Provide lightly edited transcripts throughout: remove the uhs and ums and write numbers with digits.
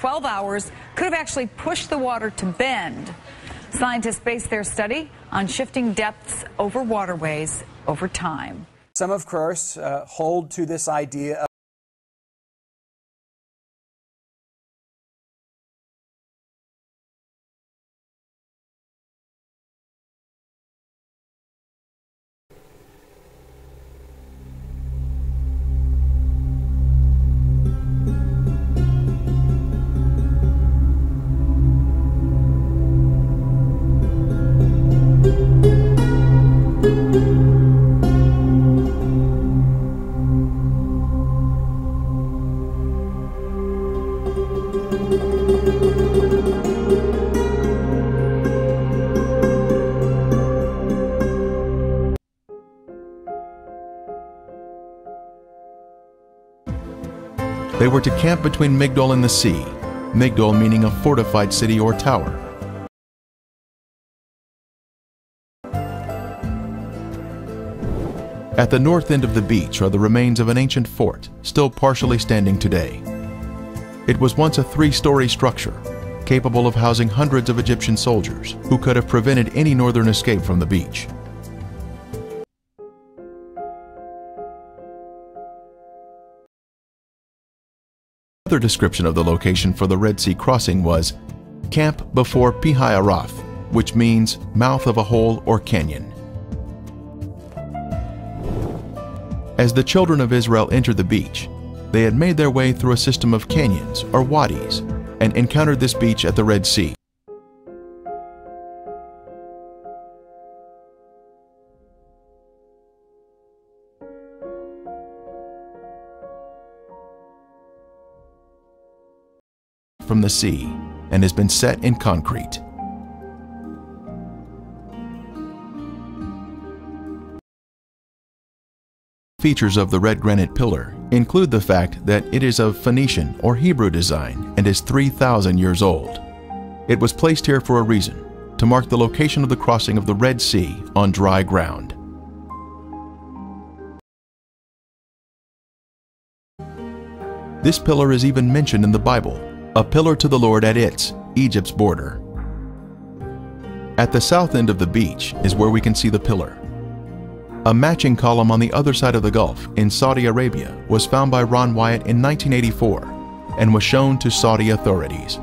12 hours could have actually pushed the water to bend. Scientists base their study on shifting depths over waterways over time. Some, of course, hold to this idea of They were to camp between Migdol and the sea, Migdol meaning a fortified city or tower. At the north end of the beach are the remains of an ancient fort, still partially standing today. It was once a 3-story structure, capable of housing hundreds of Egyptian soldiers who could have prevented any northern escape from the beach. Another description of the location for the Red Sea crossing was Camp before Pi-Hahiroth, which means mouth of a hole or canyon. As the children of Israel entered the beach, they had made their way through a system of canyons or wadis and encountered this beach at the Red Sea. From the sea and has been set in concrete. Features of the red granite pillar include the fact that it is of Phoenician or Hebrew design and is 3,000 years old. It was placed here for a reason, to mark the location of the crossing of the Red Sea on dry ground. This pillar is even mentioned in the Bible, a pillar to the Lord at its, Egypt's border. At the south end of the beach is where we can see the pillar. A matching column on the other side of the Gulf in Saudi Arabia was found by Ron Wyatt in 1984 and was shown to Saudi authorities.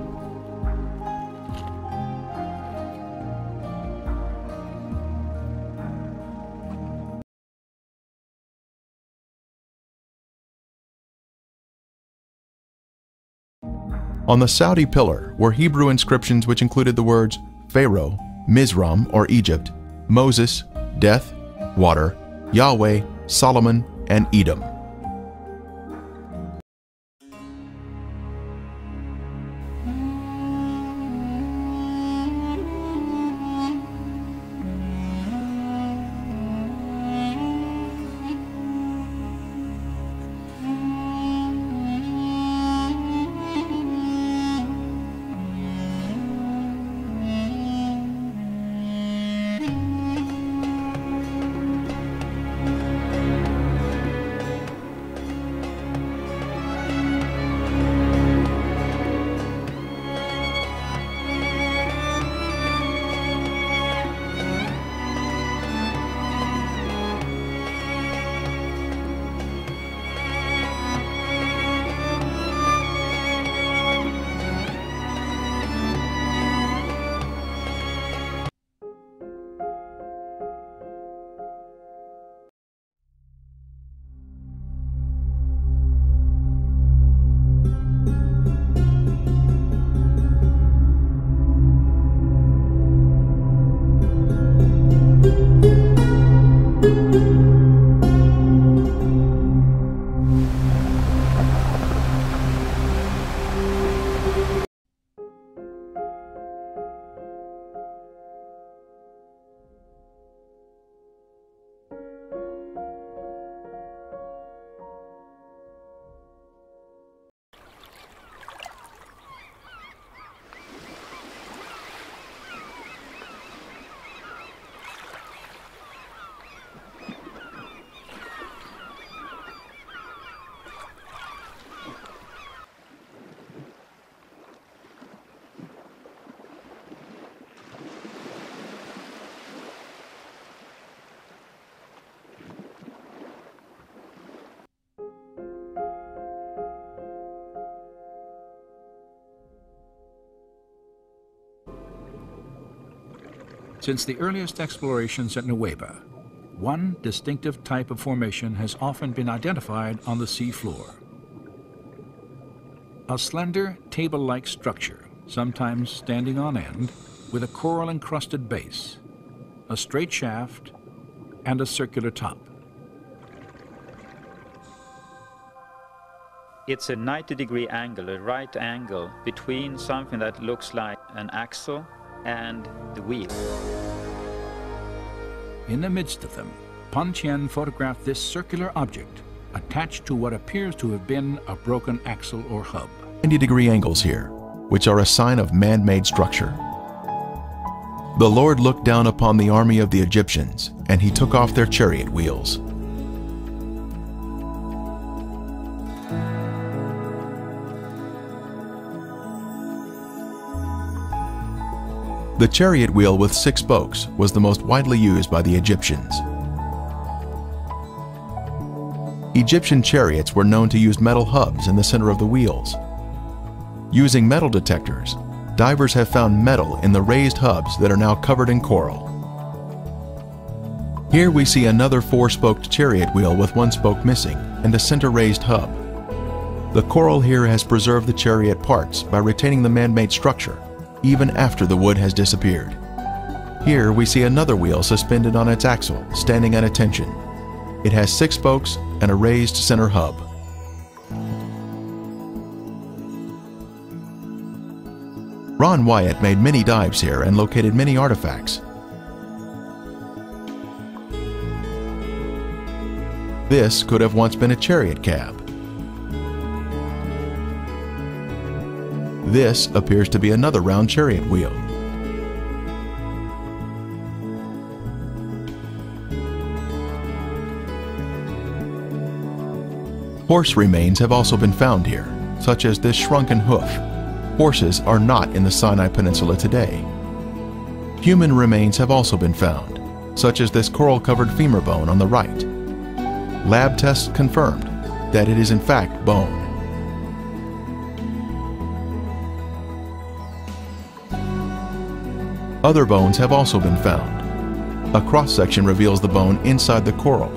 On the Saudi pillar were Hebrew inscriptions which included the words Pharaoh, Mizraim or Egypt, Moses, death, water, Yahweh, Solomon, and Edom. Since the earliest explorations at Nueva, one distinctive type of formation has often been identified on the sea floor. A slender, table-like structure, sometimes standing on end, with a coral-encrusted base, a straight shaft, and a circular top. It's a 90-degree angle, a right angle, between something that looks like an axle and the wheel. In the midst of them, Pan Chien photographed this circular object attached to what appears to have been a broken axle or hub. 90-degree angles here, which are a sign of man-made structure. The Lord looked down upon the army of the Egyptians, and he took off their chariot wheels. The chariot wheel with 6 spokes was the most widely used by the Egyptians. Egyptian chariots were known to use metal hubs in the center of the wheels. Using metal detectors, divers have found metal in the raised hubs that are now covered in coral. Here we see another 4-spoked chariot wheel with 1 spoke missing and a center raised hub. The coral here has preserved the chariot parts by retaining the man-made structure, even after the wood has disappeared. Here we see another wheel suspended on its axle, standing at attention. It has 6 spokes and a raised center hub. Ron Wyatt made many dives here and located many artifacts. This could have once been a chariot cab. This appears to be another round chariot wheel. Horse remains have also been found here, such as this shrunken hoof. Horses are not in the Sinai Peninsula today. Human remains have also been found, such as this coral-covered femur bone on the right. Lab tests confirmed that it is in fact bone. Other bones have also been found. A cross-section reveals the bone inside the coral.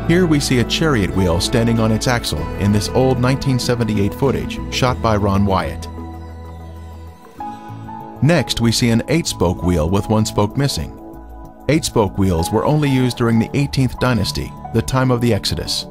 Here we see a chariot wheel standing on its axle in this old 1978 footage shot by Ron Wyatt. Next, we see an 8-spoke wheel with 1 spoke missing. 8-spoke wheels were only used during the 18th dynasty, the time of the Exodus.